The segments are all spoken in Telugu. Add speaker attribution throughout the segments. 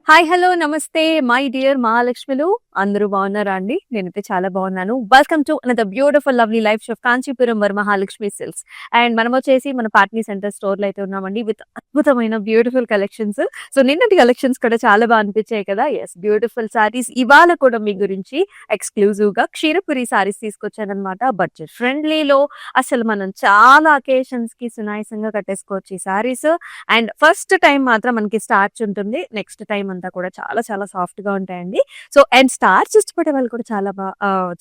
Speaker 1: హాయ్ హలో నమస్తే మై డియర్ మహాలక్ష్మిలు అందరూ బాగున్నారా అండి? నేనైతే చాలా బాగున్నాను. Welcome to another beautiful lovely life show Kanchipuram Varamahalakshmi silks. And మనం వచ్చేసి మన పాట్నీ సెంటర్ స్టోర్‌లో అయితే ఉన్నామండి విత్ అద్భుతమైన బ్యూటిఫుల్ కలెక్షన్స్. సో నిన్నటి కలెక్షన్స్ కూడా చాలా బాగా అనిపించాయి కదా! యెస్ బ్యూటిఫుల్ సారీస్ ఇవాళ కూడా మీ గురించి ఎక్స్‌క్లూజివ్‌గా క్షీరపురి సారీస్ తీసుకొచ్చానన్నమాట. బడ్జెట్ ఫ్రెండ్లీలో అసలు మనం చాలా అకేషన్స్‌కి సునాయాసంగా కట్టేసుకోవచ్చు ఈ సారీస్. అండ్ ఫస్ట్ టైం మాత్రం మనకి స్టార్చ్ ఉంటుంది. నెక్స్ట్ టైమ్ అంతా కూడా చాలా చాలా సాఫ్ట్‌గా ఉంటాయండి. సో అండ్ స్టార్చ్ ఇష్టపడే వాళ్ళు కూడా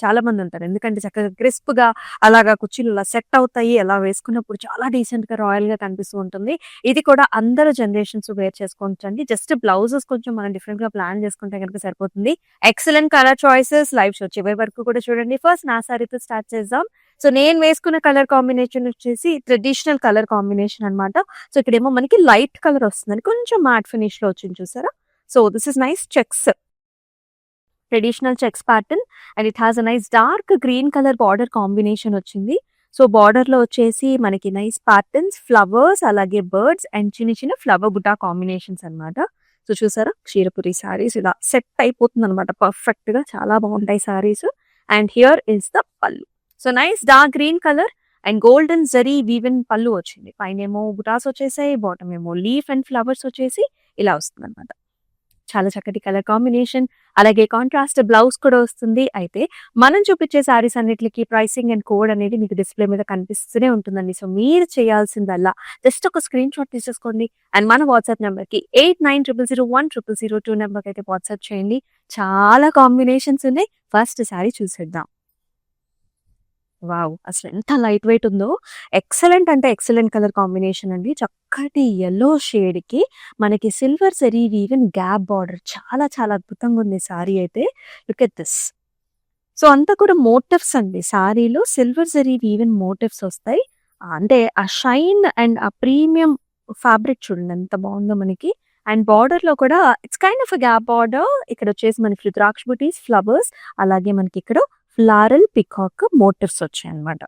Speaker 1: చాలా మంది ఉంటారు. ఎందుకంటే చక్కగా క్రిస్ప్‌గా అలాగా కుర్చీలు ఇలా సెట్ అవుతాయి. అలా వేసుకున్నప్పుడు చాలా డీసెంట్‌గా, రాయల్‌గా కనిపిస్తూ ఉంటుంది. ఇది కూడా అందరు జనరేషన్స్ వేర్ చేసుకోవచ్చండి. జస్ట్ బ్లౌజెస్ కొంచెం మనం డిఫరెంట్‌గా ప్లాన్ చేసుకుంటే గనుక సరిపోతుంది. Excellent colour choices live show చివరి వరకు కూడా చూడండి. ఫస్ట్ నా సారీతో స్టార్ట్ చేద్దాం. సో నేను వేసుకున్న కలర్ కాంబినేషన్ వచ్చేసి ట్రెడిషనల్ కలర్ కాంబినేషన్ అన్నమాట. సో ఇక్కడేమో మనకి లైట్ కలర్ వస్తుందండి. కొంచెం మ్యాట్ ఫినిష్‌లో వచ్చింది చూసారా? So this is nice checks. Traditional checks pattern and it has a nice dark green colour border combination వచ్చింది. సో బార్డర్‌లో వచ్చేసి మనకి నైస్ ప్యాటర్న్స్, ఫ్లవర్స్ అలాగే బర్డ్స్ అండ్ చిన్న చిన్న ఫ్లవర్ బుటా కాంబినేషన్స్ అన్నమాట. సో చూసారా? క్షీరపురి సారీస్ ఇలా సెట్ అయిపోతుందన్నమాట పర్ఫెక్ట్‌గా. చాలా బాగుంటాయి saris. And here is the pallu. So nice dark green colour and golden zari woven pallu వచ్చింది. పైనేమో బుటాస్ వచ్చేసాయి. బాటమ్ ఏమో లీఫ్ అండ్ ఫ్లవర్స్ వచ్చేసి ఇలా వస్తుందన్నమాట. చాలా చక్కటి కలర్ కాంబినేషన్. అలాగే కాంట్రాస్ట్ బ్లౌజ్ కూడా వస్తుంది. అయితే మనం చూపించే సారీస్ అన్నిట్లికి ప్రైసింగ్ అండ్ కోడ్ అనేది మీకు డిస్‌ప్లే మీద కనిపిస్తూనే ఉంటుందండి. సో మీరు చేయాల్సిందల్లా జస్ట్ ఒక స్క్రీన్ షాట్ తీసేసుకోండి. అండ్ మన వాట్సాప్ నంబర్‌కి 8900010002 నంబర్‌కి అయితే వాట్సాప్ చేయండి. చాలా కాంబినేషన్స్ ఉన్నాయి. ఫస్ట్ సారీ చూసేద్దాం. వావ్! అసలెంత లైట్ వెయిట్ ఉందో. ఎక్సలెంట్ అంటే ఎక్సలెంట్ కలర్ కాంబినేషన్ అండి. చక్కటి యెల్లో షేడ్‌కి మనకి silver zari woven gap border చాలా చాలా అద్భుతంగా ఉంది సారీ అయితే. Look at this. సో అంతా కూడా మోటివ్స్ అండి. సారీలో సిల్వర్ జరీ వీవెన్ మోటివ్స్ వస్తాయి. అంటే ఆ షైన్ అండ్ ఆ ప్రీమియం ఫ్యాబ్రిక్ చూడండి ఎంత బాగుందో మనకి. అండ్ బార్డర్‌లో కూడా it's kind of a gap border. ఇక్కడొచ్చేసి మనకి రుద్రాక్ష బుటీస్, ఫ్లవర్స్ అలాగే మనకిక్కడ ఫ్లారల్ పికాక్ మోటివ్స్ వచ్చాయన్నమాట.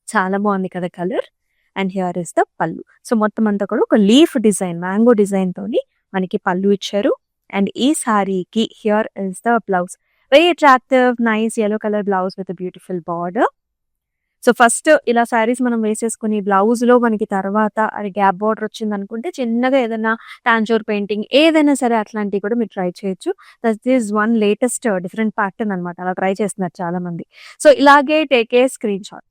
Speaker 1: చాలా బాగుంది కదా colour. And here is the pallu. So మొత్తం అంతా కూడా ఒక లీఫ్ డిజైన్, మ్యాంగో డిజైన్‌తోని మనకి పల్లు ఇచ్చారు. అండ్ ఈ సారీకి here is the blouse. Very attractive nice yellow colour blouse with beautiful border. So first ఇలా సారీస్ మనం వేసేసుకొని బ్లౌజ్‌లో మనకి తర్వాత అది గ్యాప్ బార్డర్ వచ్చిందనుకుంటే చిన్నగా ఏదైనా టాంజూర్ పెయింటింగ్ ఏదైనా సరే అట్లాంటివి కూడా మీరు ట్రై చేయొచ్చు. That is one latest different pattern అన్నమాట. అలా ట్రై చేస్తున్నారు చాలా మంది. సో ఇలాగే take a screenshot.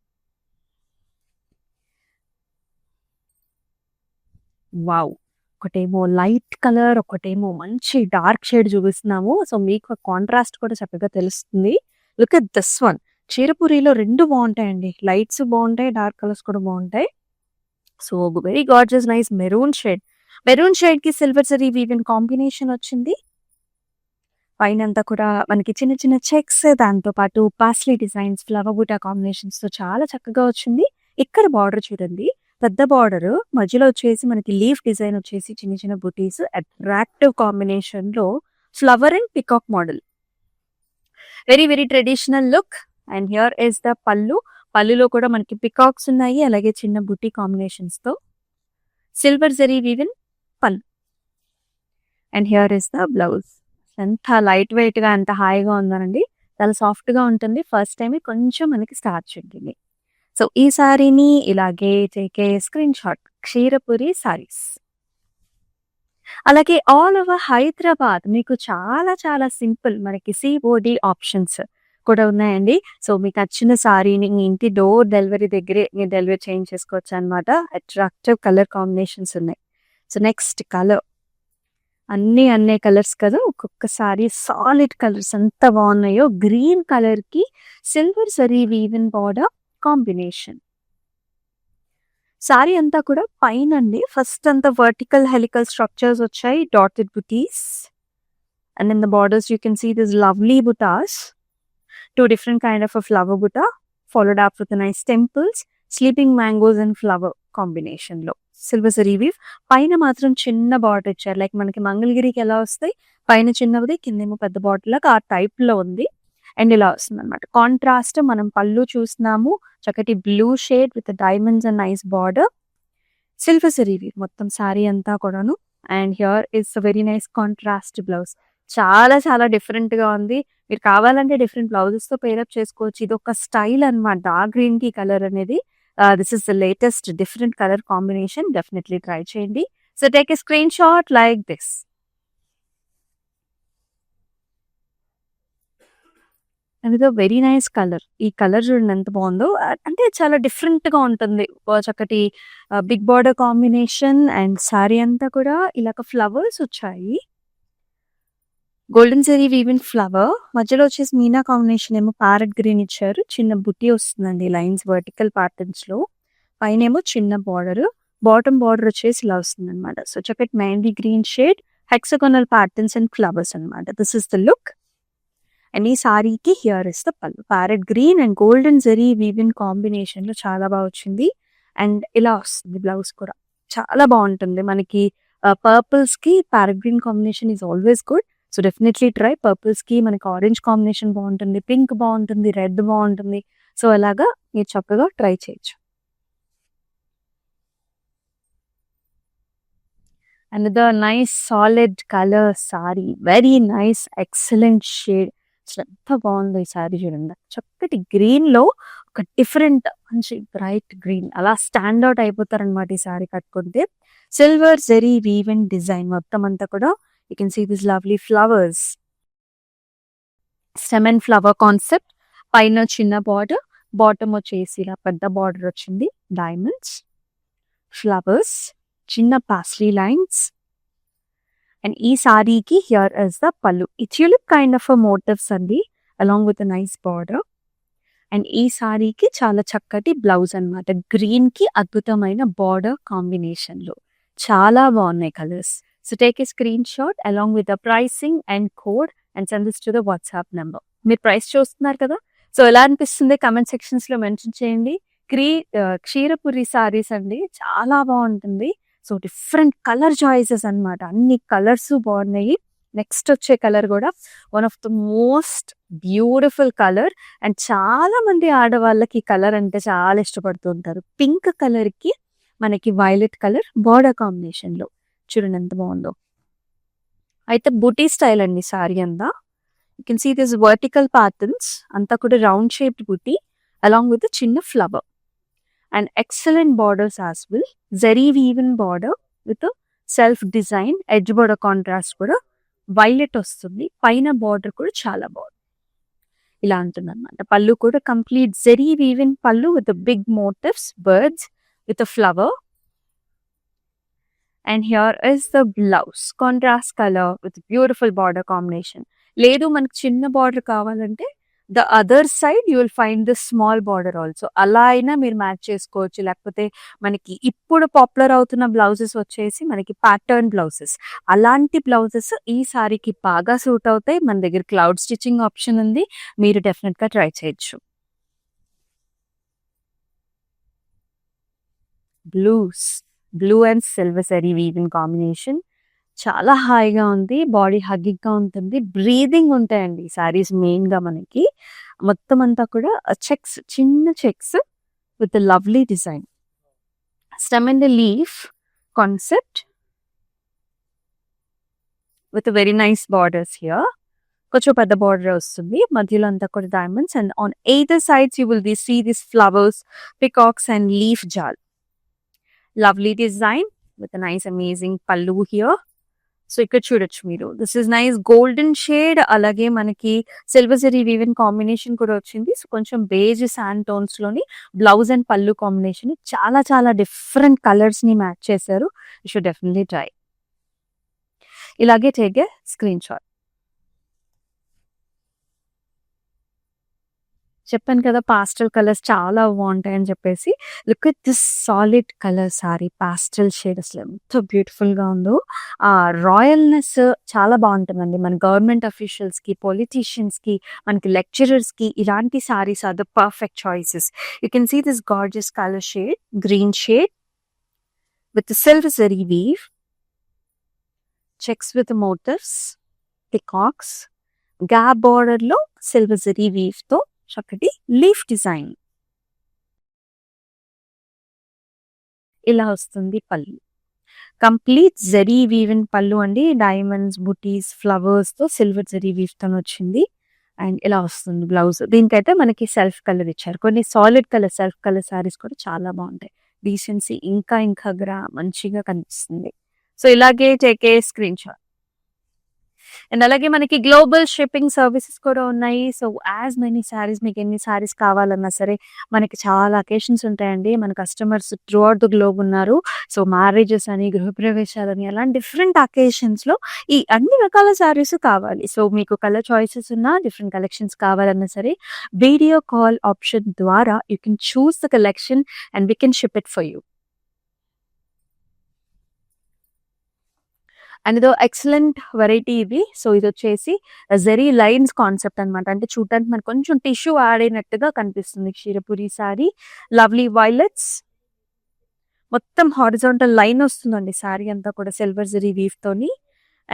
Speaker 1: Wow! ఒకటేమో లైట్ కలర్, ఒకటేమో మంచి డార్క్ షేడ్ చూపిస్తున్నాము. సో మీకు కాంట్రాస్ట్ కూడా చక్కగా తెలుస్తుంది. Look at this one. క్షీరపురిలో 2 బావుంటాయండి. లైట్స్ బావుంటాయి. డార్క్ కలర్స్ కూడా బావుంటాయి. So very gorgeous nice maroon shade. Maroon షేడ్‌కి సిల్వర్ జరీ వీవెన్ కాంబినేషన్ వచ్చింది. పైనంతా కూడా మనకి చిన్న చిన్న చెక్స్ దాంతో పాటు పాస్లీ డిజైన్స్, ఫ్లవర్ బూటా కాంబినేషన్స్‌తో చాలా చక్కగా వచ్చింది. ఇక్కడ బార్డర్ చూడండి. పెద్ద బార్డర్ మధ్యలో వచ్చేసి మనకి లీఫ్ డిజైన్ వచ్చేసి చిన్న చిన్న బుటీస్ అట్రాక్టివ్ కాంబినేషన్‌లో flower and peacock model. Very very traditional look. And here is the పల్లు. పల్లులో కూడా మనకి పికాక్స్ ఉన్నాయి. అలాగే చిన్న బుటీ కాంబినేషన్స్‌తో సిల్వర్ జరీ వీవెన్ పల్లు. And here is the blouse. ఎంత లైట్ వెయిట్‌గా ఎంత హాయిగా ఉందోనండి. చాలా సాఫ్ట్‌గా ఉంటుంది. ఫస్ట్ టైమే కొంచెం మనకి స్టార్చ్ ఉంటుంది. సో ఈ సారీని ఇలాగే take a screen shot. Ksheerapuri saris. అలాగే ఆల్ ఓవర్ హైదరాబాద్ మీకు చాలా చాలా సింపుల్ మనకి సీఓడీ ఆప్షన్స్ కూడా ఉన్నాయండి. సో మీకు నచ్చిన సారీని మీ ఇంటి డోర్ డెలివరీ దగ్గరే మీరు డెలివరీ చేయించేసుకోవచ్చనమాట. అట్రాక్టివ్ కలర్ కాంబినేషన్స్ ఉన్నాయి. So next colour. అన్నీ కలర్స్ కదా! ఒక్కొక్కసారి సాలిడ్ కలర్స్ ఎంత బాగున్నాయో. గ్రీన్ కలర్‌కి silver zari woven border combination. Sari అంతా కూడా పైనండి ఫస్ట్ అంతా వర్టికల్ హెలికల్ స్ట్రక్చర్స్ వచ్చాయి. డాటెడ్ బుటీస్. And in the borders you can see this lovely బుటాస్. 2 different kind of a flower butta followed up with a nice temples, sleeping mangoes and flower combination లో సిల్వర్ జరీ వీవ్. పైన మాత్రం చిన్న బార్డర్ ఇచ్చారు. లైక్ మనకి మంగళగిరికి ఎలా వస్తాయి పైన చిన్నది కిందేమో పెద్ద బార్డర్ లాగా ఆ టైప్ లో ఉంది. అండ్ ఇలా వస్తుంది అనమాట. కాంట్రాస్ట్ మనం పళ్ళు చూస్తున్నాము. చక్కటి blue shade with diamonds and nice border. Silver zari weave మొత్తం సారీ అంతా కూడాను. And here is a very nice contrast blouse. చాలా చాలా డిఫరెంట్‌గా ఉంది. మీరు కావాలంటే డిఫరెంట్ బ్లౌజెస్‌తో పేరప్ చేసుకోవచ్చు. ఇదొక స్టైల్ అన్నమాట. డార్క్ గ్రీన్‌కి కలర్ అనేది this is the latest different colour combination. Definitely try చేయండి. So take a screenshot like this. And ఇదో వెరీ నైస్ కలర్. ఈ కలర్ చూడండి ఎంత బావుందో. అంటే చాలా డిఫరెంట్‌గా ఉంటుంది. చక్కటి big border combination and sari అంతా కూడా ఇలాగ ఫ్లవర్స్ వచ్చాయి. Golden zari weaving flower. మధ్యలో వచ్చేసి మీనా కాంబినేషన్ ఏమో ప్యారెట్ గ్రీన్ ఇచ్చారు. చిన్న బుట్టి వస్తుందండి లైన్స్ వర్టికల్ ప్యాటర్న్స్‌లో. పైనేమో చిన్న బార్డర్. బాటమ్ బార్డర్ వచ్చేసి ఇలా వస్తుందన్నమాట. సో చక్కటి mehndi green shade, hexagonal patterns and flowers అన్నమాట. This is the look. And ఈ సారీకి here is the pallu. Parrot green and golden zari weaving కాంబినేషన్‌లో చాలా బాగా వచ్చింది. అండ్ ఇలా వస్తుంది బ్లౌజ్ కూడా. చాలా బావుంటుంది. మనకి పర్పుల్స్‌కి parrot green combination is always good. So definitely try. పర్పుల్స్‌కి మనకి ఆరెంజ్ కాంబినేషన్ బావుంటుంది. పింక్ బావుంటుంది. రెడ్ బావుంటుంది. సో అలాగా మీరు చక్కగా ట్రై చేయొచ్చు. Another nice solid colour sari. Very nice excellent shade. అసలు ఎంత బావుందో ఈ సారీ చూడండి. చక్కటి గ్రీన్‌లో ఒక డిఫరెంట్ మంచి బ్రైట్ గ్రీన్ అలా స్టాండ్ ఔట్ అయిపోతారనమాట ఈ సారీ కట్టుకుంటే. సిల్వర్ జరీ వీవెన్ డిజైన్ మొత్తం అంతా కూడా you can see this lovely flowers. Stem and flower concept. పైన చిన్న బార్డర్, బాటమ్ వచ్చేసి ఇలా పెద్ద బార్డర్ వచ్చింది. డైమండ్స్, ఫ్లవర్స్, చిన్న పాస్లీ లైన్స్. అండ్ ఈ సారీకి హియర్ ఇస్ ద పల్లు. ఈ ట్యూలిప్ కైండ్ ఆఫ్ మోటివ్స్ అండి along with nice border. And ఈ సారీకి చాలా చక్కటి బ్లౌజ్ అనమాట. గ్రీన్‌కి అద్భుతమైన బార్డర్ కాంబినేషన్‌లో. చాలా బాగున్నాయి colours. So take a screen shot along with the pricing and code and send this to the WhatsApp number. మీరు ప్రైస్ చూస్తున్నారు కదా! సో ఎలా అనిపిస్తుంది కామెంట్ సెక్షన్స్‌లో మెన్షన్ చేయండి. క్షీరపురి సారీస్ అండి. చాలా బాగుంటుంది. సో డిఫరెంట్ కలర్ చాయిసెస్ అన్నమాట. అన్ని కలర్స్ బాగున్నాయి. నెక్స్ట్ వచ్చే కలర్ కూడా one of the most beautiful colour. And చాలా మంది ఆడవాళ్ళకి ఈ కలర్ అంటే చాలా ఇష్టపడుతూ ఉంటారు. పింక్ కలర్‌కి మనకి వైలెట్ కలర్ బార్డర్ కాంబినేషన్‌లో. చూడండి ఎంత బాగుందో. అయితే బూటీ స్టైల్ అండి సారీ అంతా. You can see this vertical patterns అంతా కూడా రౌండ్ షేప్డ్ బూటీ అలాంగ్ విత్ చిన్న ఫ్లవర్. And excellent borders as well. Zari woven border with self design edge border contrast కూడా వైలెట్ వస్తుంది. పైన బార్డర్ కూడా చాలా బాగుంది. ఇలా ఉంటుంది అనమాట. పళ్ళు కూడా complete zari woven pallu with big motifs, birds with flower. And here is the blouse. Contrast colour with beautiful border combination. లేదు మనకు చిన్న బార్డర్ కావాలంటే the other side you will find the small border also. అలా అయినా మీరు మ్యాచ్ చేసుకోవచ్చు. లేకపోతే మనకి ఇప్పుడు పాపులర్ అవుతున్న బ్లౌజెస్ వచ్చేసి మనకి ప్యాటర్న్ బ్లౌజెస్. అలాంటి బ్లౌజెస్ ఈ సారీకి బాగా సూట్ అవుతాయి. మన దగ్గర క్లౌడ్ స్టిచ్చింగ్ ఆప్షన్ ఉంది. మీరు డెఫినెట్‌గా ట్రై చేయొచ్చు. Blue and silver zari weaving combination. చాలా హాయిగా ఉంది. బాడీ హగ్గింగ్‌గా ఉంటుంది. బ్రీదింగ్ ఉంటాయండి ఈ సారీస్ మెయిన్‌గా మనకి. మొత్తం అంతా కూడా చెక్స్, చిన్న checks with lovely design. Stem and leaf concept with very nice borders here. కొంచెం పెద్ద బార్డర్ వస్తుంది. మధ్యలో అంతా కూడా diamonds and on either sides you will see this flowers, peacocks and leaf జాల్. Lovely design with nice amazing pallu here. So ఇక్కడ చూడొచ్చు మీరు. This is nice golden shade. అలాగే మనకి సిల్వర్ జరీ వీవెన్ కాంబినేషన్ కూడా వచ్చింది. సో కొంచెం బేజ్ శాండ్ టోన్స్ లోని బ్లౌజ్ అండ్ పల్లు కాంబినేషన్ చాలా చాలా డిఫరెంట్ కలర్స్ ని మ్యాచ్ చేశారు. You should definitely try. ఇలాగే టేక్ ఏ స్క్రీన్ షాట్. చెప్పాను కదా పాస్టల్ కలర్స్ చాలా బాగుంటాయని చెప్పేసి. Look at this solid colour sari. Pastel shade అసలు ఎంత బ్యూటిఫుల్ గా ఉందో. ఆ రాయల్నెస్ చాలా బాగుంటుందండి. మన గవర్నమెంట్ అఫీషియల్స్ కి, పొలిటీషియన్స్ కి, మనకి లెక్చరర్స్ కి ఇలాంటి saris are the perfect choices. You can see this gorgeous colour shade, green shade with silver zari weave, checks with motifs, peacocks, gap border లో సిల్వర్ జరీ వీవ్ తో చక్కటి లీఫ్ డిజైన్. ఇలా వస్తుంది పల్లు. కంప్లీట్ జరీ వీవ్ ఇన్ పళ్ళు అండి. డైమండ్స్, బుటీస్, ఫ్లవర్స్ తో సిల్వర్ జరీ వీవ్ తో వచ్చింది. అండ్ ఇలా వస్తుంది బ్లౌజ్. దీనికైతే మనకి సెల్ఫ్ కలర్ ఇచ్చారు. కొన్ని solid colour self colour saris కూడా చాలా బాగుంటాయి. డీసెన్సీ ఇంకా ఇంకా మంచిగా కనిపిస్తుంది. సో ఇలాగే take a screenshot. And అలాగే మనకి గ్లోబల్ షిప్పింగ్ సర్వీసెస్ కూడా ఉన్నాయి. సో యాజ్ మెనీ సారీస్, మీకు ఎన్ని సారీస్ కావాలన్నా సరే, మనకి చాలా అకేషన్స్ ఉంటాయండి. మన customers through out the globe ఉన్నారు. సో మ్యారేజెస్ అని, గృహప్రవేశాలని, అలాంటి డిఫరెంట్ అకేషన్స్ లో ఈ అన్ని రకాల సారీస్ కావాలి. సో మీకు కలర్ చాయిసెస్ ఉన్నా, డిఫరెంట్ కలెక్షన్స్ కావాలన్నా సరే, వీడియో కాల్ ఆప్షన్ ద్వారా you can choose the collection and we can ship it for you. And ఇదో ఎక్సలెంట్ వెరైటీ ఇది. సో ఇది వచ్చేసి జెరీ లైన్స్ కాన్సెప్ట్ అనమాట. అంటే చూడటానికి మనకు కొంచెం టిష్యూ యాడ్ అయినట్టుగా కనిపిస్తుంది. క్షీరపురి సారీ, లవ్లీ వైలెట్స్, మొత్తం హారిజాంటల్ లైన్ వస్తుందండి సారీ అంతా కూడా సిల్వర్ జెరీ వీవ్ తోని.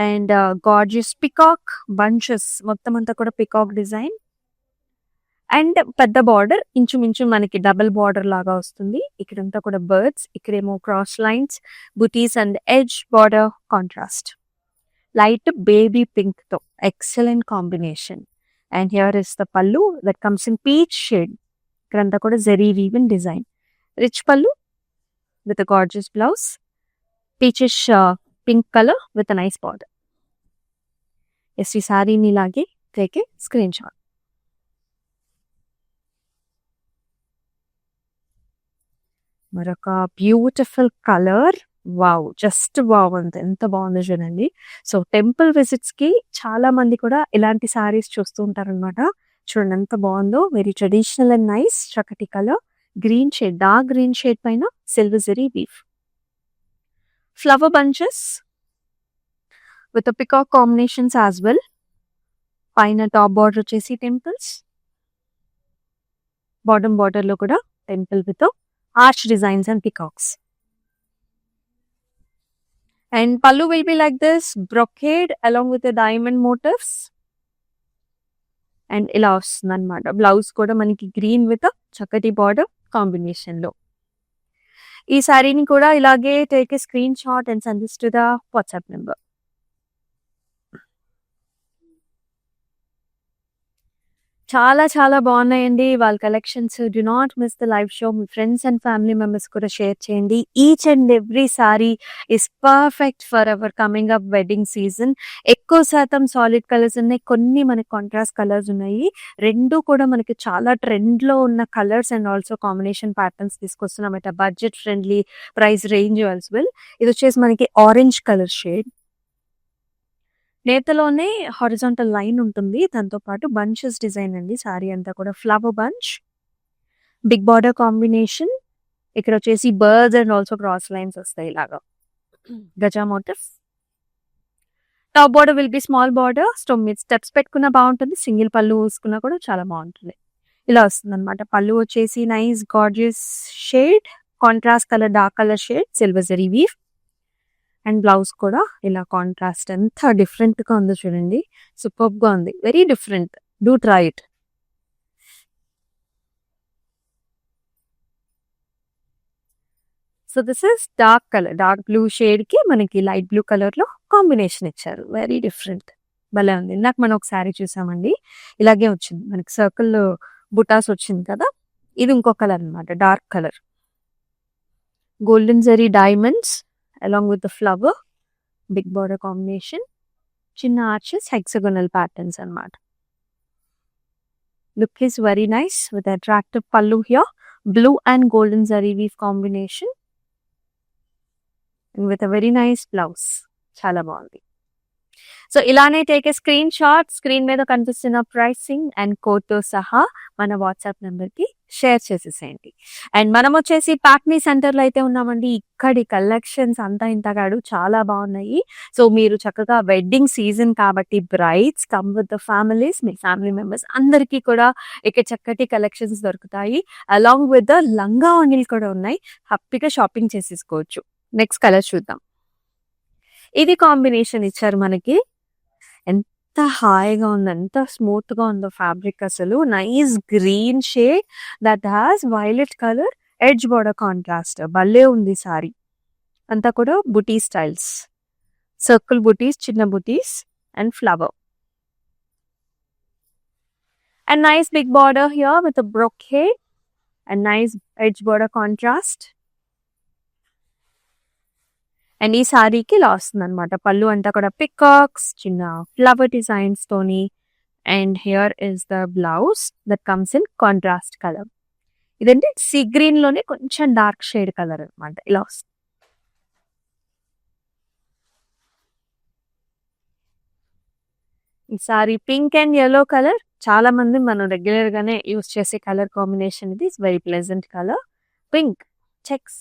Speaker 1: అండ్ గార్జియస్ పికాక్ బంచెస్, మొత్తం అంతా కూడా పికాక్ డిజైన్ అండ్ పెద్ద బార్డర్, ఇంచుమించు మనకి డబుల్ బార్డర్ లాగా వస్తుంది. ఇక్కడంతా కూడా బర్డ్స్, ఇక్కడేమో క్రాస్ లైన్స్, బుటీస్ and edge border contrast. Light baby pink తో excellent combination. And here is the pallu that comes in peach shade. ఇక్కడంతా కూడా zari weave in design. Rich pallu with gorgeous blouse, peachish pink colour with nice border. Yes, ఈ సారీని ఇలాగే టేక్ ఏ స్క్రీన్ షాట్. మరొక beautiful colour. Wow, just wow, అంత ఎంత బాగుందో చూడండి. సో టెంపుల్ విజిట్స్ కి చాలా మంది కూడా ఇలాంటి సారీస్ చూస్తూ ఉంటారనమాట. చూడండి ఎంత బాగుందో. Very traditional and nice. చక్కటి colour, green shade, dark green shade పైన silver zari weave, flower bunches with peacock combinations as well. పైన టాప్ బార్డర్ వచ్చేసి టెంపుల్స్, బాటమ్ బార్డర్ లో కూడా temple with arch designs and peacocks. And pallu will be like this, brocade along with the diamond motifs. And ఇలా వస్తుంది అనమాట. బ్లౌజ్ కూడా మనకి గ్రీన్ విత్ చక్కటి బార్డర్ కాంబినేషన్ లో. ఈ సారీని కూడా ఇలాగే take a screenshot and send this to the WhatsApp number. చాలా చాలా బాగున్నాయండి వాళ్ళ collections. Do not miss the live show. Me friends and family members కూడా షేర్ చేయండి. Each and every sorry is perfect for hour coming up wedding season. ఎక్కువ శాతం సాలిడ్ కలర్స్ ఉన్నాయి, కొన్ని మనకి కాంట్రాస్ట్ కలర్స్ ఉన్నాయి. రెండు కూడా మనకి చాలా ట్రెండ్ లో ఉన్న colours and also combination patterns తీసుకొస్తున్నామట. Budget friendly price range as well. ఇది వచ్చేసి మనకి ఆరెంజ్ కలర్ షేడ్. నేతలోనే హారిజాంటల్ లైన్ ఉంటుంది, దాంతో పాటు బంచెస్ డిజైన్ అండి. సారీ అంతా కూడా flower bunch, big border combination. ఇక్కడ వచ్చేసి birds and also cross lines వస్తాయి ఇలాగా. గజా motif. Top border will be small border. మీరు స్టెప్స్ పెట్టుకున్నా బాగుంటుంది, సింగిల్ పళ్ళు వేసుకున్నా కూడా చాలా బాగుంటుంది. ఇలా వస్తుంది అనమాట. పళ్ళు వచ్చేసి nice gorgeous shade, contrast colour dark colour shade, silver zari weave. And blouse కూడా ఇలా కాంట్రాస్ట్. ఎంత డిఫరెంట్ గా ఉందో చూడండి, సూపర్ గా ఉంది, very different. Do try it. So this is dark colour, dark blue shade కి మనకి లైట్ బ్లూ కలర్ లో కాంబినేషన్ ఇచ్చారు. వెరీ డిఫరెంట్, భలే ఉంది. ఇందాక మనం ఒక శారీ చూసామండి, ఇలాగే వచ్చింది మనకి సర్కిల్ బుటాస్ వచ్చింది కదా. ఇది ఇంకో కలర్ అనమాట, dark colour. Golden zari diamonds along with the flower, big border combination, chinna arches, hexagonal patterns anamata. Look is very nice with attractive pallu here, blue and golden zari weave combination, and with a very nice blouse. Chala bagundi. So ఇలానే take a screenshot. Screen మీద కనిపిస్తున్న ప్రైసింగ్ అండ్ కోడ్ తో సహా మన వాట్సాప్ నెంబర్ కి షేర్ చేసేసేయండి. అండ్ మనం వచ్చేసి పాట్నీ సెంటర్ లో అయితే ఉన్నామండి. ఇక్కడి కలెక్షన్స్ అంతా ఇంతగాడు చాలా బాగున్నాయి. సో మీరు చక్కగా వెడ్డింగ్ సీజన్ కాబట్టి brides come with the families, me family members అందరికీ కూడా ఇక్కడ చక్కటి కలెక్షన్స్ దొరుకుతాయి. అలాంగ్ విత్ ద లంగా ఓణీలు కూడా ఉన్నాయి, హ్యాపీగా షాపింగ్ చేసేసుకోవచ్చు. నెక్స్ట్ కలర్ చూద్దాం. ఇది కాంబినేషన్ ఇచ్చారు మనకి. ఎంత హాయిగా ఉంది, ఎంత స్మూత్ గా ఉందో ఫ్యాబ్రిక్. అసలు nice green shade that has violet colour edge border contrast. భలే ఉంది సారీ. అంతా కూడా బుటీ స్టైల్స్, సర్కిల్ బుటీస్, చిన్న బుటీస్ and flower. And nice big border here with a brocade and nice edge border contrast. And ఈ సారీకి ఇలా వస్తుంది అనమాట. పళ్ళు అంతా కూడా పికాక్స్, చిన్న ఫ్లవర్ డిజైన్స్ తోని. And here is the blouse that comes in contrast colour. ఇదంటే సీ గ్రీన్ లోనే కొంచెం డార్క్ షేడ్ కలర్ అనమాట. ఇలా వస్తుంది. ఈ sari pink and yellow colour. చాలా మంది మనం రెగ్యులర్ గానే యూస్ చేసే కలర్ కాంబినేషన్ ఇది. Very pleasant colour. Pink checks,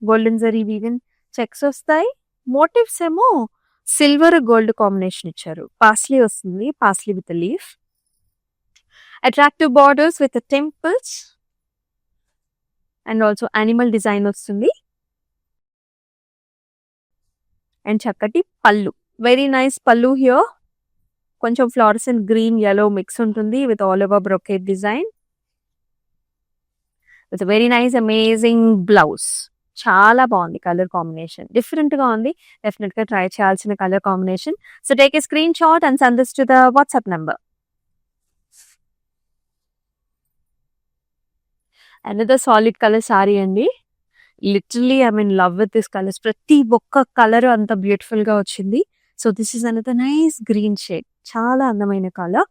Speaker 1: golden zari woven checks వస్తాయి. మోటివ్స్ ఏమో సిల్వర్ గోల్డ్ కాంబినేషన్ ఇచ్చారు. పాస్లీ వస్తుంది, paisley with leaf. Attractive borders with temples and also animal design వస్తుంది. అండ్ చక్కటి పళ్ళు, వెరీ నైస్ పళ్ళు హియర్. కొంచెం ఫ్లోరసెంట్ గ్రీన్ yellow మిక్స్ ఉంటుంది with all over brocade design with very nice amazing blouse. చాలా బాగుంది కలర్ కాంబినేషన్, డిఫరెంట్ గా ఉంది. డెఫినెట్ గా ట్రై చేయాల్సిన colour combination. So take a screenshot and send this to the WhatsApp number. Another solid colour sari అండి. Literally I mean love with this colours. ప్రతి ఒక్క కలర్ అంత బ్యూటిఫుల్ గా వచ్చింది. So this is another nice green shade, చాలా అందమైన కలర్.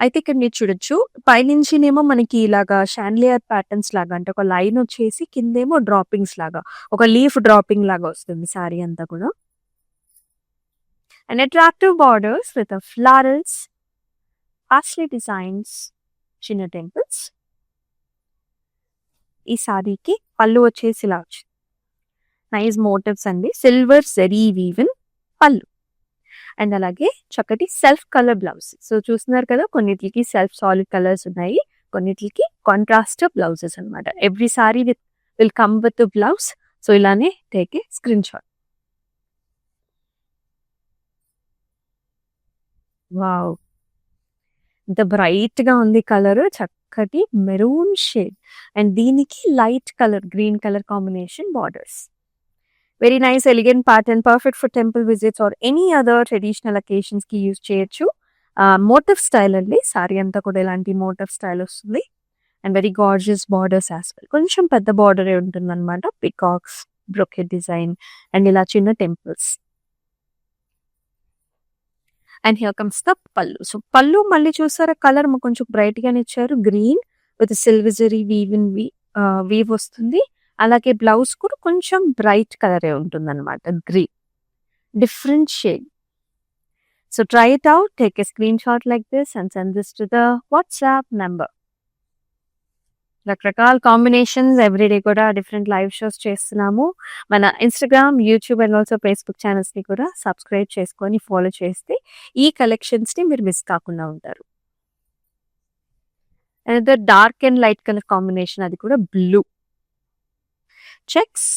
Speaker 1: అయితే ఇక్కడ మీరు చూడొచ్చు, పైనుంచినేమో మనకి ఇలాగా షాండ్లియర్ ప్యాటర్న్స్ లాగా, అంటే ఒక లైన్ వచ్చేసి కిందేమో డ్రాపింగ్స్ లాగా, ఒక లీఫ్ డ్రాపింగ్ లాగా వస్తుంది సారీ అంతా కూడా. And attractive borders with florals, paisley designs, చిన్న టెంపుల్స్. ఈ సారీకి పళ్ళు వచ్చేసి ఇలా వచ్చింది. నైస్ మోటివ్స్ అండి, సిల్వర్ జరీ వీవెన్ పళ్ళు. అండ్ అలాగే చక్కటి సెల్ఫ్ కలర్ బ్లౌజ్. సో చూస్తున్నారు కదా, కొన్నిటికి సెల్ఫ్ సాలిడ్ కలర్స్ ఉన్నాయి, కొన్నిటికి కాంట్రాస్ట్ బ్లౌజెస్ అనమాట. Every sari will come with blouse. So ఇలానే take a screenshot. Wow, ఇంత బ్రైట్ గా ఉంది కలర్, చక్కటి మెరూన్ షేడ్ అండ్ దీనికి light colour green colour combination borders. Very nice elegant pattern, perfect for temple visits or any other traditional occasions కి యూజ్ చేయొచ్చు. మోటివ్ స్టైల్ అండి, సారీ అంతా కూడా ఇలాంటి మోటివ్ స్టైల్ వస్తుంది. And very gorgeous borders as well. కొంచెం పెద్ద బార్డర్ ఉంటుంది అనమాట. పికాక్స్, బ్రొకెట్ డిజైన్ అండ్ ఇలా చిన్న temples. And here comes the pallu. So pallu మళ్ళీ చూసారా, కలర్ కొంచెం బ్రైట్ గానే ఇచ్చారు. Green with silver zari weave వస్తుంది. అలాగే బ్లౌజ్ కూడా కొంచెం బ్రైట్ కలరే ఉంటుంది అనమాట, green, different shade. So try it out, take a screenshot like this and send this to the WhatsApp number. రకరకాల కాంబినేషన్స్ ఎవ్రీడే కూడా డిఫరెంట్ లైవ్ షోస్ చేస్తున్నాము. మన Instagram, YouTube and also Facebook channels ని కూడా సబ్స్క్రైబ్ చేసుకొని ఫాలో చేస్తే ఈ కలెక్షన్స్ ని మీరు మిస్ కాకుండా ఉంటారు. Another dark and light colour combination, అది కూడా బ్లూ చెక్స్.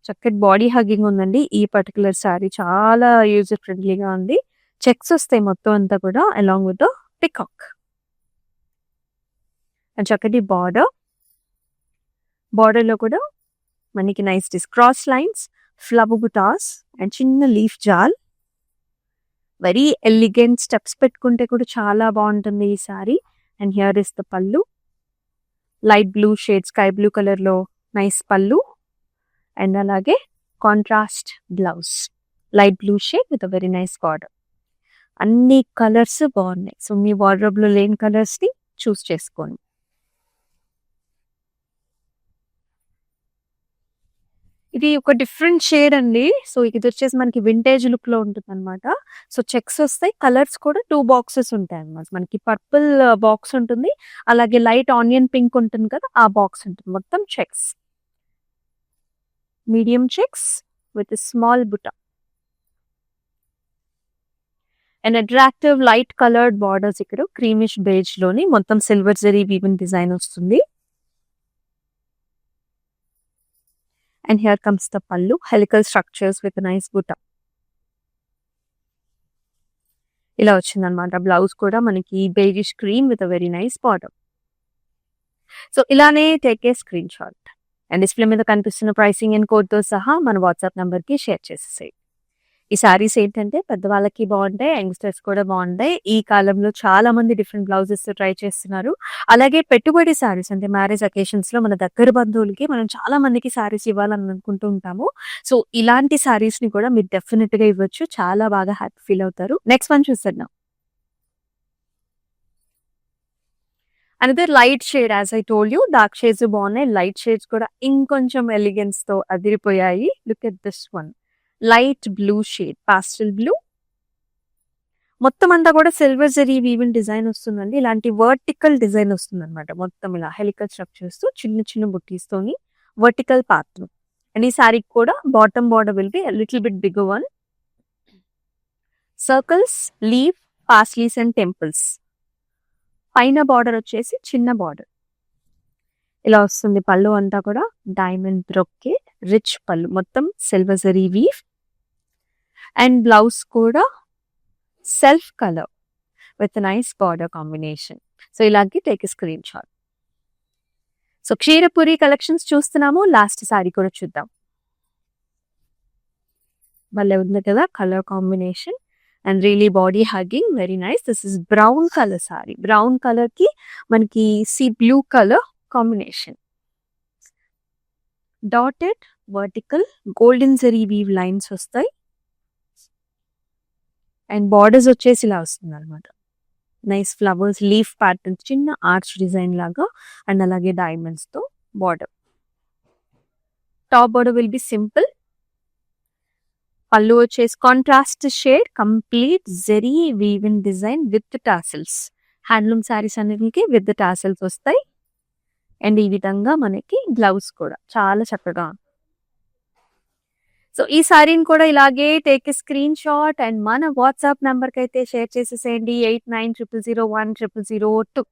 Speaker 1: చక్కటి బాడీ హగ్గింగ్ ఉందండి. ఈ పర్టికులర్ సారీ చాలా యూజర్ ఫ్రెండ్లీగా ఉంది. చెక్స్ వస్తాయి మొత్తం అంతా కూడా అలాంగ్ విత్ పికాక్. అండ్ చక్కటి బార్డర్ లో కూడా మనకి నైస్ క్రాస్ లైన్స్, ఫ్లవర్ బుటాస్ అండ్ చిన్న లీఫ్ జాల్. వెరీ ఎలిగెంట్ స్టెప్స్ పెట్టుకుంటే కూడా చాలా బాగుంటుంది ఈ sari. And here is the pallu, light blue shade, sky blue colour లో నైస్ పళ్ళు. అండ్ అలాగే contrast blouse, light blue shade with very nice border. అన్ని కలర్స్ బాగున్నాయి. సో మీ వార్డ్రోబ్ లో లేని కలర్స్ ని చూస్ చేసుకోండి. ఇది ఒక డిఫరెంట్ షేడ్ అండి. సో ఇది వచ్చేసి మనకి వింటేజ్ లుక్ లో ఉంటుంది అనమాట. సో చెక్స్ వస్తాయి, కలర్స్ కూడా 2 బాక్సెస్ ఉంటాయి అనమాట. మనకి పర్పుల్ బాక్స్ ఉంటుంది, అలాగే లైట్ ఆనియన్ పింక్ ఉంటుంది కదా, ఆ బాక్స్ ఉంటుంది. మొత్తం checks, medium checks with small బుటా and attractive light coloured borders. ఇక్కడ క్రీమిష్ బేజ్ లోని మొత్తం సిల్వర్ జరీ వీవెన్ డిజైన్ వస్తుంది. And here comes the pallu, helical structures with nice బుటా. ఇలా వచ్చింది అనమాట. బ్లౌజ్ కూడా మనకి beigeish cream with very nice border. So ఇలానే take a screenshot and display మీద కనిపిస్తున్న ప్రైసింగ్ అండ్ కోడ్‌తో సహా మన వాట్సాప్ నంబర్‌కి షేర్ చేసేసేయి. ఈ శారీస్ ఏంటంటే పెద్దవాళ్ళకి బావుంటాయి. యంగ్‌స్టర్స్ కూడా బావుంటాయి. ఈ కాలంలో చాలా మంది డిఫరెంట్ బ్లౌజెస్ ట్రై చేస్తున్నారు. అలాగే పెట్టుబడి శారీస్ అంటే మ్యారేజ్ అకేషన్స్‌లో మన దగ్గర బంధువులకి మనం చాలా మందికి శారీస్ ఇవ్వాలని అనుకుంటూ ఉంటాము. సో, ఇలాంటి శారీస్‌ని కూడా మీరు డెఫినిట్‌గా ఇవ్వచ్చు. చాలా బాగా హ్యాపీ ఫీల్ అవుతారు. నెక్స్ట్ వన్ చూసేద్దాం. Another light shade as I told you dark shades బాగున్నాయి. లైట్ షేడ్స్ కూడా ఇంకొంచెం ఎలిగెన్స్‌తో అదిరిపోయాయి. Look at this one. Light blue shade, pastel blue. మొత్తం అంతా కూడా సిల్వర్ జరీ వీవింగ్ డిజైన్ వస్తుందండి. ఇలాంటి వర్టికల్ డిజైన్ వస్తుందన్నమాట. మొత్తం ఇలా హెలికల్ స్ట్రక్చర్స్‌తో చిన్న చిన్న బుట్టీస్‌తోని వర్టికల్ పార్ట్. అండ్ ఈ సారీకి కూడా bottom border will be little bit bigger one. Circles, leave, paisleys and temples. పైన బార్డర్ వచ్చేసి చిన్న బార్డర్ ఇలా వస్తుంది. పళ్ళు అంతా కూడా డైమండ్ బ్రొకే రిచ్ పళ్ళు, మొత్తం silver zari weave. And blouse కూడా self colour with nice border combination. So ఇలాగే టేక్ స్క్రీన్ షాట్. సో క్షీరపురి కలెక్షన్స్ చూస్తున్నాము. లాస్ట్ సారీ కూడా చూద్దాం. భలే ఉంది కదా colour combination and really body hugging, very nice. This is brown colour sari. Brown colour కి మనకి sea blue colour combination. Dotted vertical golden zari weave lines వస్తాయి. అండ్ బార్డర్స్ వచ్చేసి ఇలా వస్తుంది అనమాట. నైస్ ఫ్లవర్స్, లీఫ్ ప్యాటర్న్, చిన్న ఆర్చ్ డిజైన్ లాగా అండ్ అలాగే డైమండ్స్ తో border. Top border will be simple. పళ్ళు వచ్చేసి contrast shade, complete zari weaving design with tassels. Handloom saris అన్నిటికి విత్ టాసిల్స్ వస్తాయి. అండ్ ఈ విధంగా మనకి బ్లౌజ్ కూడా చాలా చక్కగా. సో ఈ సారీని కూడా ఇలాగే టేక్ స్క్రీన్ షాట్ అండ్ మన వాట్సాప్ నంబర్ కి అయితే షేర్ చేసేసేయండి. 8900010002.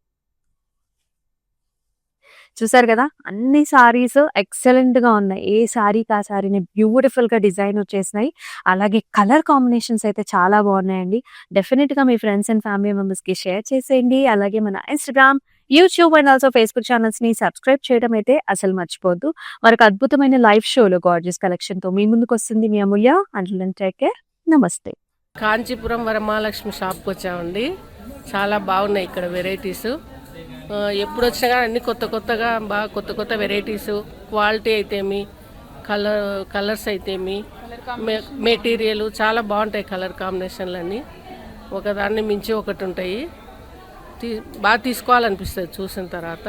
Speaker 1: చూసారు కదా అన్ని సారీస్ ఎక్సలెంట్ గా ఉన్నాయి. ఏ సారీకి ఆ సారీని బ్యూటిఫుల్ గా డిజైన్ వచ్చేసినాయి. అలాగే కలర్ కాంబినేషన్స్ అయితే చాలా బాగున్నాయండి. డెఫినెట్ గా మీ ఫ్రెండ్స్ అండ్ ఫ్యామిలీ మెంబర్స్ కి షేర్ చేసేయండి. అలాగే మన Instagram, YouTube and also Facebook channels ని సబ్స్క్రైబ్ చేయడం అయితే అసలు మర్చిపోద్దు. మరొక అద్భుతమైన లైవ్ షోలో గార్జియస్ కలెక్షన్ తో మీ ముందుకు వస్తుంది మీ Amulya. Until then take care. నమస్తే.
Speaker 2: కాంచీపురం వరమహాలక్ష్మి షాప్కి వచ్చామండి. చాలా బాగున్నాయి ఇక్కడ వెరైటీస్. ఎప్పుడు వచ్చినా కానీ అన్ని కొత్తగా బాగా కొత్త వెరైటీస్, క్వాలిటీ అయితేమి, కలర్స్ అయితేమి, మెటీరియల్ చాలా బాగుంటాయి. కలర్ కాంబినేషన్లు అన్నీ ఒకదాన్ని మించి ఒకటి ఉంటాయి. బాగా తీసుకోవాలనిపిస్తుంది చూసిన తర్వాత.